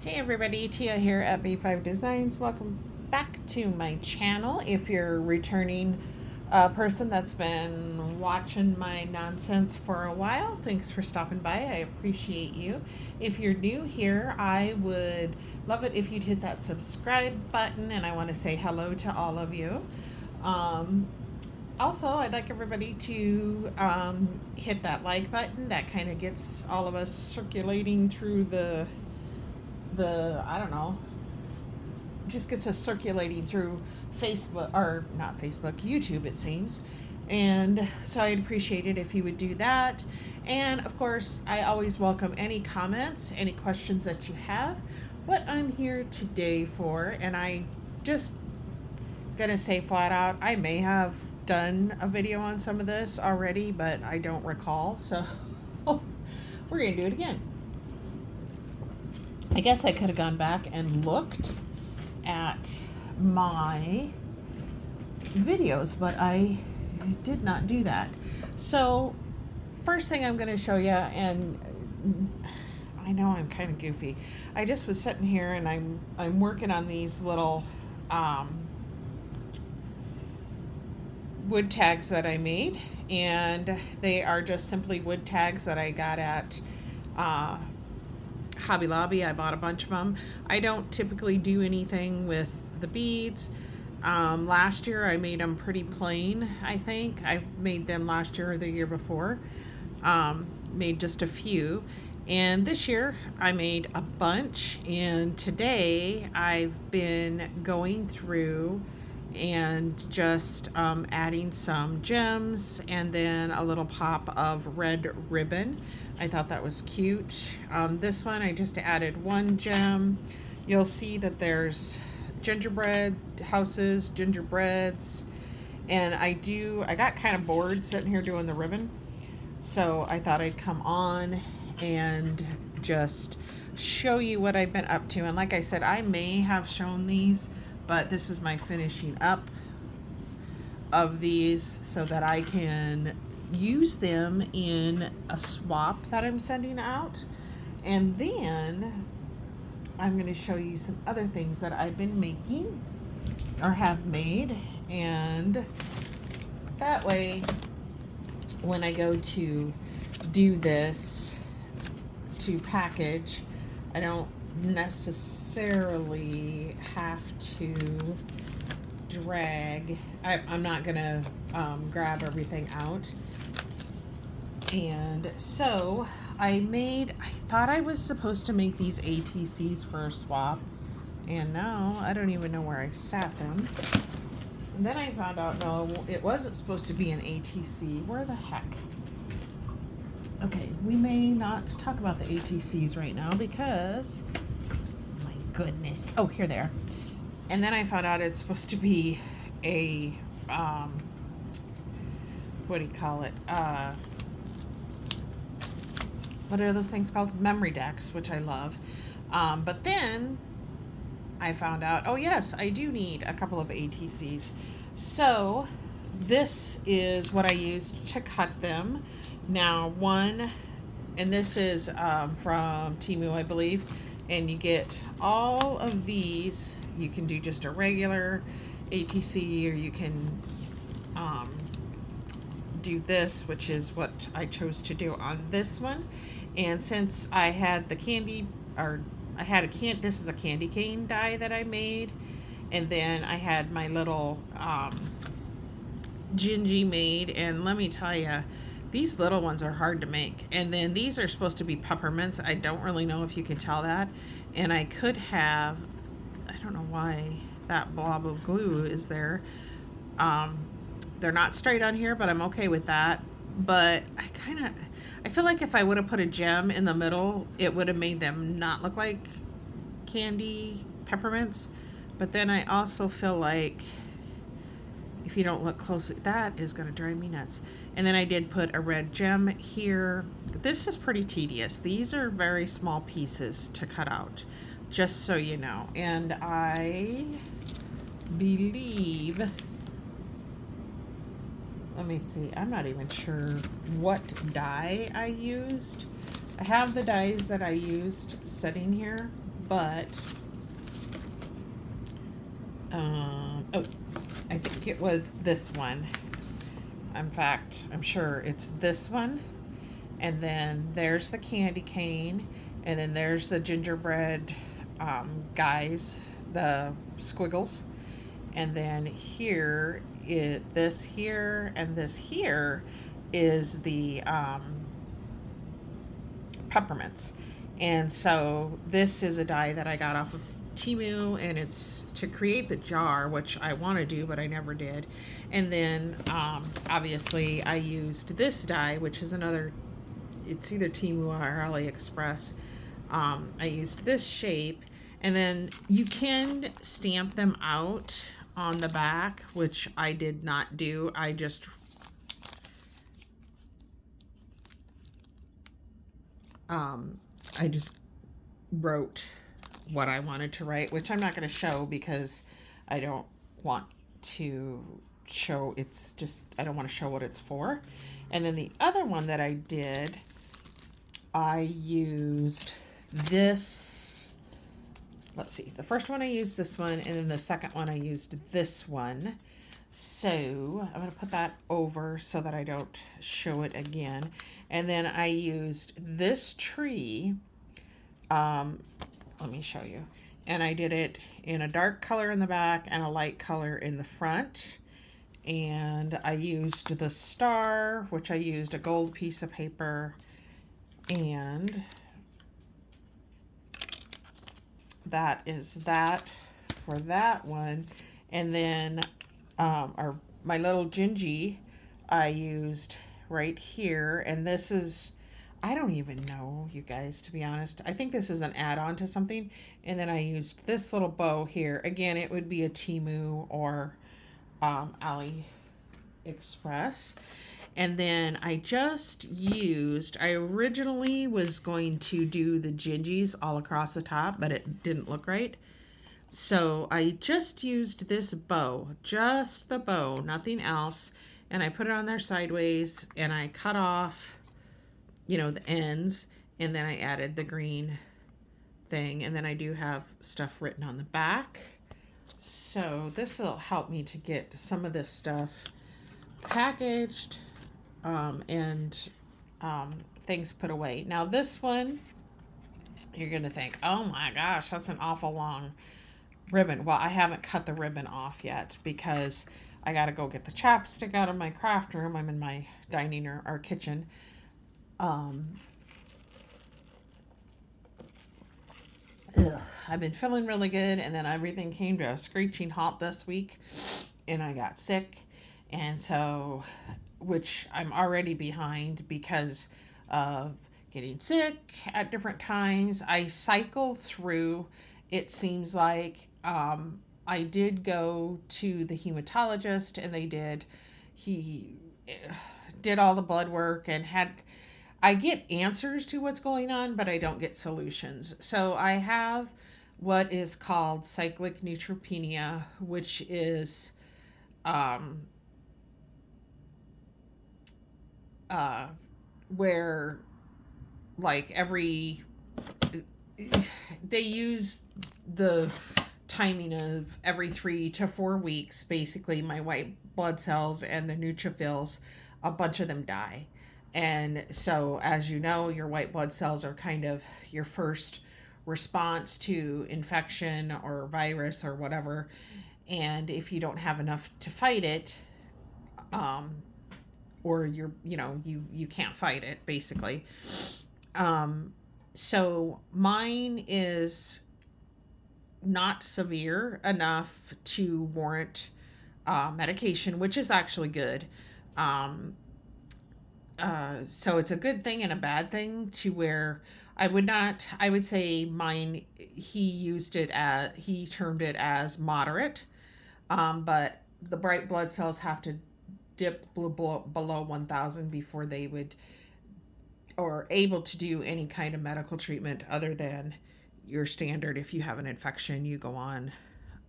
Hey everybody, Tia here at B5 Designs. Welcome back to my channel. If you're a returning person that's been watching my nonsense for a while, thanks for stopping by. I appreciate you. If you're new here, I would love it if you'd hit that subscribe button, and I want to say hello to all of you. Also, I'd like everybody to hit that like button. That kind of gets all of us circulating through the I don't know, just gets us circulating through Facebook, or not Facebook, YouTube, it seems. And so I'd appreciate it if you would do that. And of course, I always welcome any comments, any questions that you have. What I'm here today for, and I just gonna say flat out, I may have done a video on some of this already, but I don't recall. So we're gonna do it again. I guess I could have gone back and looked at my videos, but I did not do that. So first thing I'm going to show you, and I know I'm kind of goofy. I just was sitting here and I'm working on these little wood tags that I made, and they are just simply wood tags that I got at Hobby Lobby. I bought a bunch of them. I don't typically do anything with the beads. Last year I made them pretty plain, I think. I made them last year or the year before. Made just a few. And this year I made a bunch. And today I've been going through and just adding some gems and then a little pop of red ribbon. I thought that was cute. This one I just added one gem. You'll see that there's gingerbread houses, gingerbreads, and I got kind of bored sitting here doing the ribbon, so I thought I'd come on and just show you what I've been up to. And like I said, I may have shown these, but this is my finishing up of these so that I can use them in a swap that I'm sending out. And then I'm going to show you some other things that I've been making or have made, and that way when I go to do this to package, I don't necessarily have to drag. I'm not gonna grab everything out. And so I thought I was supposed to make these ATCs for a swap, and now I don't even know where I sat them. And then I found out, no, it wasn't supposed to be an ATC. Where the heck? Okay, we may not talk about the ATCs right now because, my goodness. Oh, here they are. And then I found out it's supposed to be a, what do you call it? What are those things called? Memory decks, which I love. But then I found out, oh yes, I do need a couple of ATCs. So this is what I used to cut them. Now and this is from Temu, I believe, and you get all of these. You can do just a regular ATC, or you can do this, which is what I chose to do on this one. And since I had the candy, or this is a candy cane die that I made, and then I had my little Gingy made, and let me tell you, these little ones are hard to make. And then these are supposed to be peppermints. I don't really know if you can tell that. And I could have, I don't know why that blob of glue is there. They're not straight on here, but I'm okay with that. But I feel like if I would have put a gem in the middle, it would have made them not look like candy peppermints. But then I also feel like if you don't look closely, that is going to drive me nuts. And then I did put a red gem here. This is pretty tedious. These are very small pieces to cut out, just so you know. And I believe, let me see, I'm not even sure what die I used. I have the dies that I used sitting here, but oh, I think it was this one. In fact, I'm sure it's this one. And then there's the candy cane, and then there's the gingerbread guys, the squiggles, and then this here and this here is the peppermints. And so this is a die that I got off of Timu, and it's to create the jar, which I want to do, but I never did. And then obviously I used this die, which is another, it's either Timu or AliExpress. I used this shape, and then you can stamp them out on the back, which I did not do. I just wrote what I wanted to write, which I'm not going to show because I don't want to show, it's just, I don't want to show what it's for. And then the other one that I did, I used this, let's see, the first one I used this one, and then the second one I used this one. So I'm going to put that over so that I don't show it again. And then I used this tree. Let me show you. And I did it in a dark color in the back and a light color in the front. And I used the star, which I used a gold piece of paper. And that is that for that one. And then my little Gingy I used right here, and this is, I don't even know, you guys, to be honest. I think this is an add-on to something. And then I used this little bow here. Again, it would be a Timu or AliExpress. And then I originally was going to do the Gingies all across the top, but it didn't look right. So I just used this bow, just the bow, nothing else. And I put it on there sideways, and I cut off, the ends, and then I added the green thing. And then I do have stuff written on the back. So this will help me to get some of this stuff packaged and things put away. Now this one, you're going to think, oh my gosh, that's an awful long ribbon. Well, I haven't cut the ribbon off yet because I got to go get the chapstick out of my craft room. I'm in my dining room or kitchen. I've been feeling really good, and then everything came to a screeching halt this week, and I got sick. And so, which I'm already behind because of getting sick at different times. I cycle through, it seems like. I did go to the hematologist, and he did all the blood work and I get answers to what's going on, but I don't get solutions. So I have what is called cyclic neutropenia, which is where, like, they use the timing of every 3 to 4 weeks. Basically, my white blood cells and the neutrophils, a bunch of them die. And so, as you know, your white blood cells are kind of your first response to infection or virus or whatever. And if you don't have enough to fight it, or you can't fight it, basically. So mine is not severe enough to warrant medication, which is actually good. So it's a good thing and a bad thing, to where I would say mine, he termed it as moderate. But the bright blood cells have to dip below 1,000 before they would, or able to do any kind of medical treatment other than your standard. If you have an infection, you go on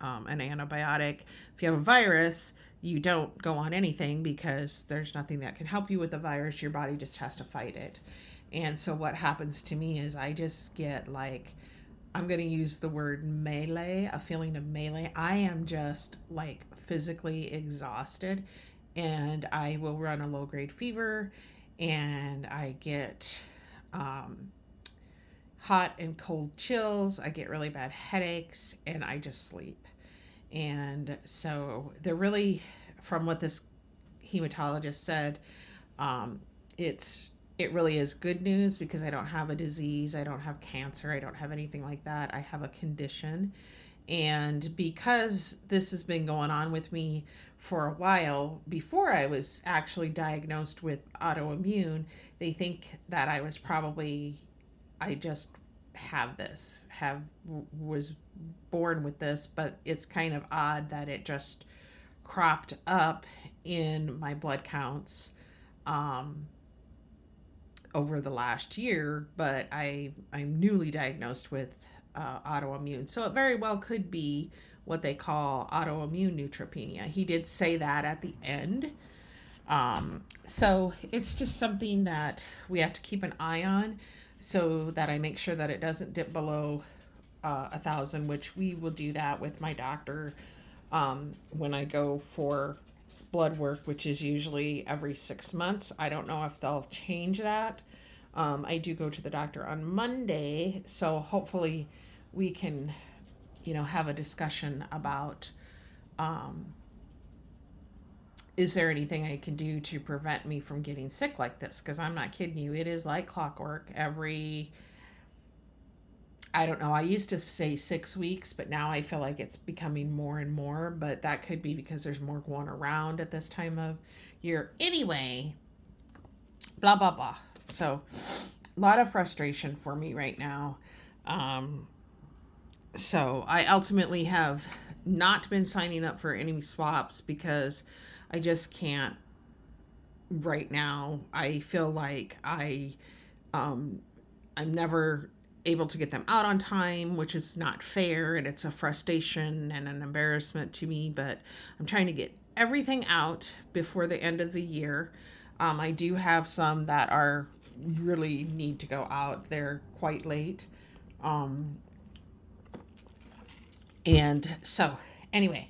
an antibiotic. If you have a virus, you don't go on anything because there's nothing that can help you with the virus. Your body just has to fight it. And so what happens to me is I just get like I'm going to use the word melee, a feeling of melee. I am just like physically exhausted, and I will run a low grade fever, and I get um, hot and cold chills. I get really bad headaches, and I just sleep. And so they're really, from what this hematologist said, um, it's it really is good news because I don't have a disease, I don't have cancer, I don't have anything like that. I have a condition, and because this has been going on with me for a while before I was actually diagnosed with autoimmune, they think that I just have was born with this, but it's kind of odd that it just cropped up in my blood counts um, over the last year. But I'm newly diagnosed with autoimmune, so it very well could be what they call autoimmune neutropenia. He did say that at the end. So it's just something that we have to keep an eye on, so that I make sure that it doesn't dip below 1,000, which we will do that with my doctor when I go for blood work, which is usually every 6 months. I don't know if they'll change that. I do go to the doctor on Monday, so hopefully we can, have a discussion about um, is there anything I can do to prevent me from getting sick like this? Because I'm not kidding you. It is like clockwork. I don't know, I used to say 6 weeks, but now I feel like it's becoming more and more. But that could be because there's more going around at this time of year. Anyway, blah, blah, blah. So, a lot of frustration for me right now. Um, so, I ultimately have not been signing up for any swaps because I just can't right now. I feel like um, I'm never able to get them out on time, which is not fair, and it's a frustration and an embarrassment to me. But I'm trying to get everything out before the end of the year. I do have some that are really need to go out. They're quite late. Um, and so, anyway,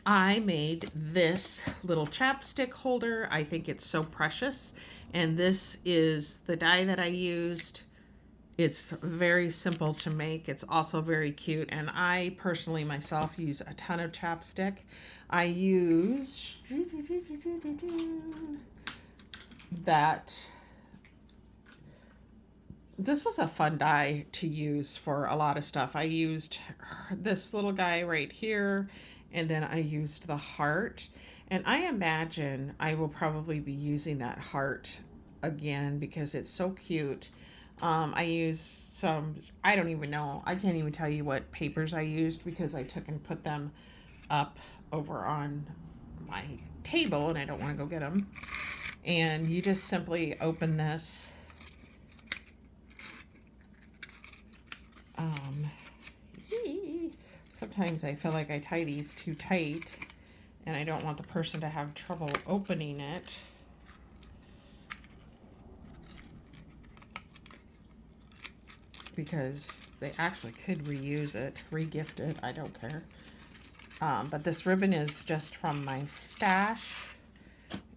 I made this little chapstick holder. I think it's so precious. And this is the die that I used. It's very simple to make. It's also very cute. And I personally myself use a ton of chapstick. I use that. This was a fun die to use for a lot of stuff. I used this little guy right here, and then I used the heart. And I imagine I will probably be using that heart again because it's so cute. I used some, I don't even know, I can't even tell you what papers I used because I took and put them up over on my table and I don't want to go get them. And you just simply open this. Um, Sometimes I feel like I tie these too tight and I don't want the person to have trouble opening it. Because they actually could reuse it, regift it, I don't care. But this ribbon is just from my stash,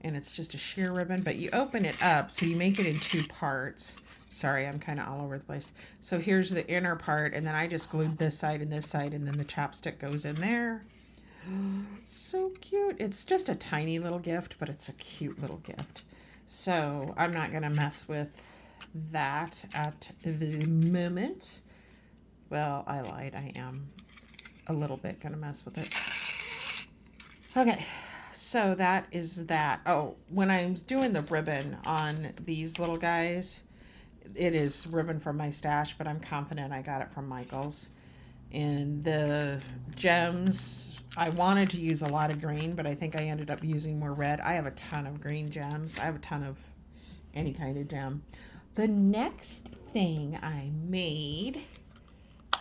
and it's just a sheer ribbon, but you open it up, so you make it in two parts. Sorry, I'm kind of all over the place. So here's the inner part, and then I just glued this side, and then the chapstick goes in there. So cute. It's just a tiny little gift, but it's a cute little gift. So I'm not going to mess with that at the moment. Well, I lied. I am a little bit going to mess with it. Okay, so that is that. Oh, when I'm doing the ribbon on these little guys, it is ribbon from my stash, but I'm confident I got it from Michael's. And the gems, I wanted to use a lot of green, but I think I ended up using more red. I have a ton of green gems. I have a ton of any kind of gem. The next thing I made,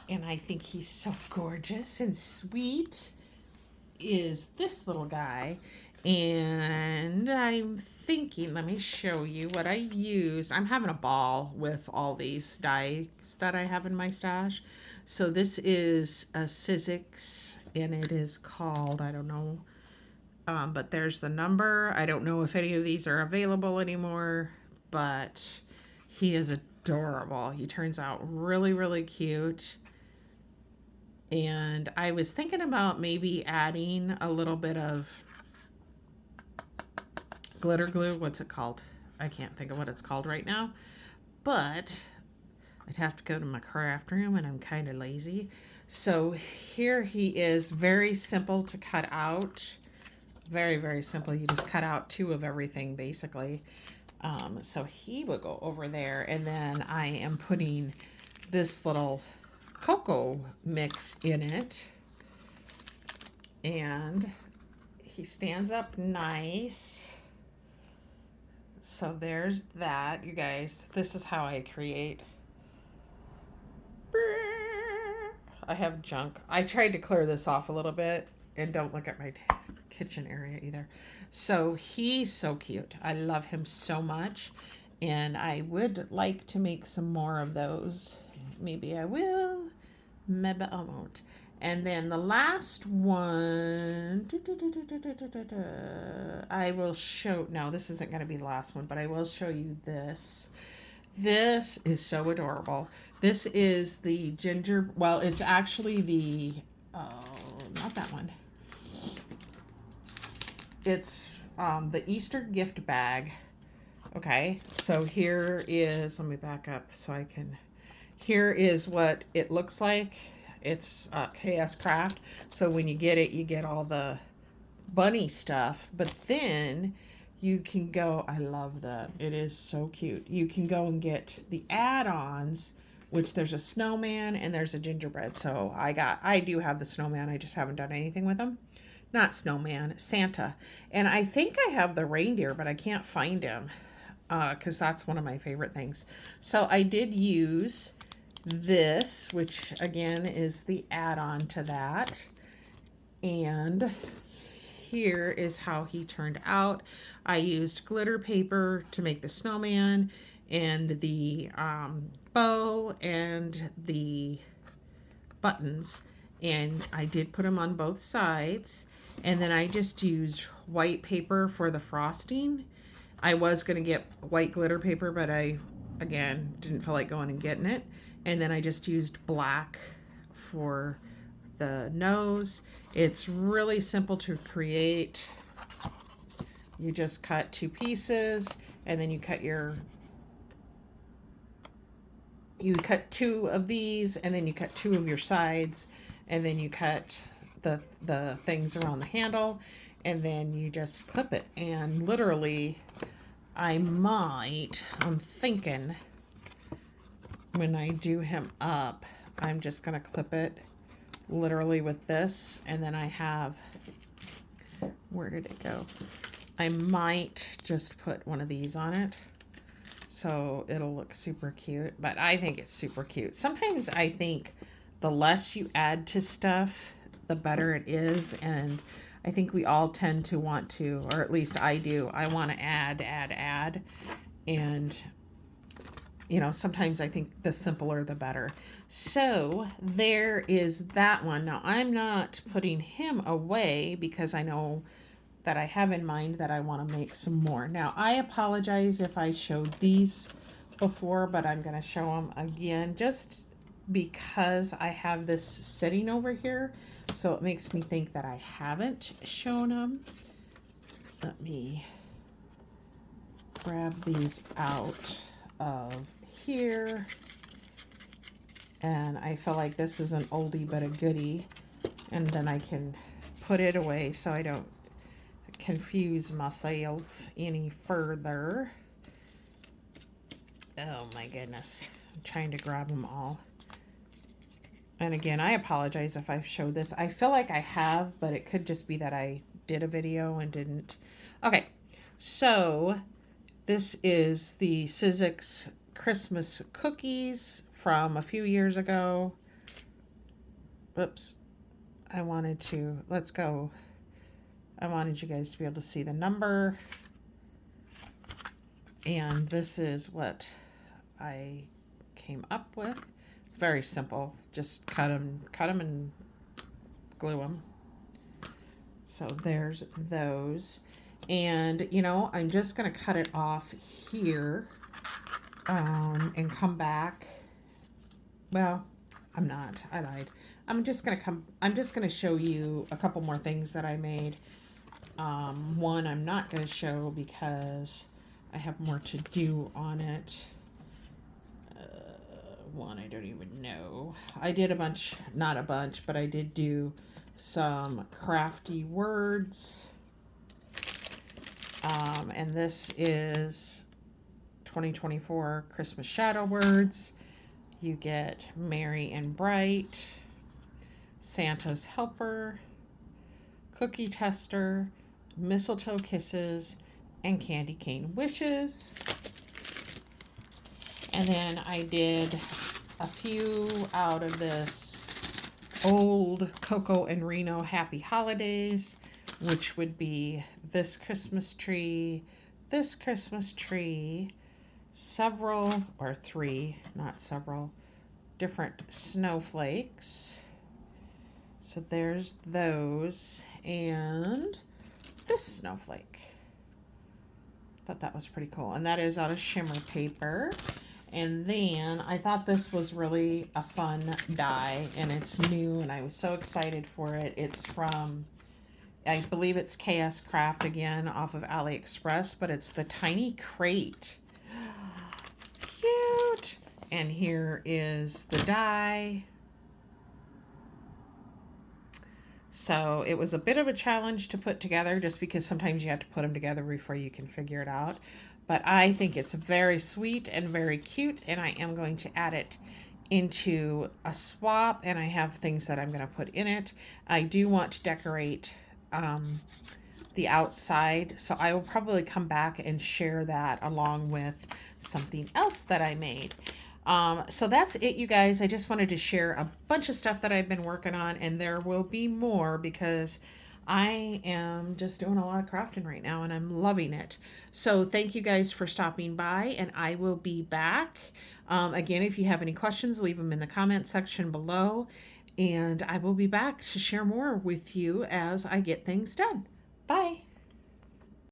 and I think he's so gorgeous and sweet, is this little guy. And I'm thinking, let me show you what I used. I'm having a ball with all these dies that I have in my stash. So this is a Sizzix, and it is called, I don't know, but there's the number. I don't know if any of these are available anymore, but he is adorable. He turns out really, really cute. And I was thinking about maybe adding a little bit of glitter glue. What's it called? I can't think of what it's called right now. But I'd have to go to my craft room, and I'm kind of lazy. So here he is, very simple to cut out. Very, very simple. You just cut out 2 of everything, basically. So he will go over there, and then I am putting this little cocoa mix in it. And he stands up nice. So there's that, you guys. This is how I create. I have junk. I tried to clear this off a little bit, and don't look at my kitchen area either. So he's so cute. I love him so much, and I would like to make some more of those. Maybe I will, maybe I won't. And then the last one, I will show, no, this isn't going to be the last one, but I will show you this. This is so adorable. This is the ginger, well, it's actually the, not that one. It's the Easter gift bag. Okay, so here is, let me back up so I can, here is what it looks like. It's KS Craft. So when you get it, you get all the bunny stuff, but then you can go, I love that. It is so cute. You can go and get the add-ons, which there's a snowman and there's a gingerbread. So I do have the snowman. I just haven't done anything with them. Not snowman, Santa. And I think I have the reindeer, but I can't find him because that's one of my favorite things. So I did use this, which again is the add-on to that. And here is how he turned out. I used glitter paper to make the snowman and the bow and the buttons, and I did put them on both sides, and then I just used white paper for the frosting. I was going to get white glitter paper, but I again didn't feel like going and getting it, and then I just used black for the nose. It's really simple to create. You just cut 2 pieces, and then you cut 2 of these, and then you cut 2 of your sides, and then you cut the things around the handle, and then you just clip it. And literally, I'm thinking when I do him up, I'm just gonna clip it literally with this, and then I have, where did it go? I might just put one of these on it so it'll look super cute, but I think it's super cute. Sometimes I think the less you add to stuff, the better it is, and I think we all tend to want to, or at least I do, I want to add, and you know, sometimes I think the simpler the better. So there is that one. Now I'm not putting him away because I know that I have in mind that I want to make some more. Now I apologize if I showed these before, but I'm going to show them again just because I have this sitting over here. So it makes me think that I haven't shown them. Let me grab these out of here, and I feel like this is an oldie but a goodie, and then I can put it away so I don't confuse myself any further. Oh my goodness, I'm trying to grab them all. And again, I apologize if I've showed this. I feel like I have, but it could just be that I did a video and didn't. Okay, so this is the Sizzix Christmas cookies from a few years ago. Oops. I wanted to, let's go I wanted you guys to be able to see the number. And this is what I came up with. Very simple. Just cut them and glue them. So there's those. And, I'm just going to cut it off here and come back. Well, I'm not. I lied. I'm just going to show you a couple more things that I made. One I'm not going to show because I have more to do on it. One I don't even know. I did not a bunch, but I did do some crafty words. And this is 2024 Christmas Shadow Words. You get Merry and Bright, Santa's Helper, Cookie Tester, Mistletoe Kisses, and Candy Cane Wishes. And then I did a few out of this old Coco and Reno Happy Holidays, which would be this Christmas tree, several, or three, not several, different snowflakes. So there's those, and this snowflake. Thought that was pretty cool. And that is out of shimmer paper. And then I thought this was really a fun die, and it's new, and I was so excited for it. It's from, I believe it's KS Craft again, off of AliExpress, but it's the Tiny Crate. Cute. And here is the die. So it was a bit of a challenge to put together, just because sometimes you have to put them together before you can figure it out. But I think it's very sweet and very cute, and I am going to add it into a swap, and I have things that I'm going to put in it. I do want to decorate the outside, so I will probably come back and share that along with something else that I made. So that's it, you guys. I just wanted to share a bunch of stuff that I've been working on, and there will be more because I am just doing a lot of crafting right now, and I'm loving it. So thank you guys for stopping by, and I will be back. Again, if you have any questions, leave them in the comment section below, and I will be back to share more with you as I get things done. Bye.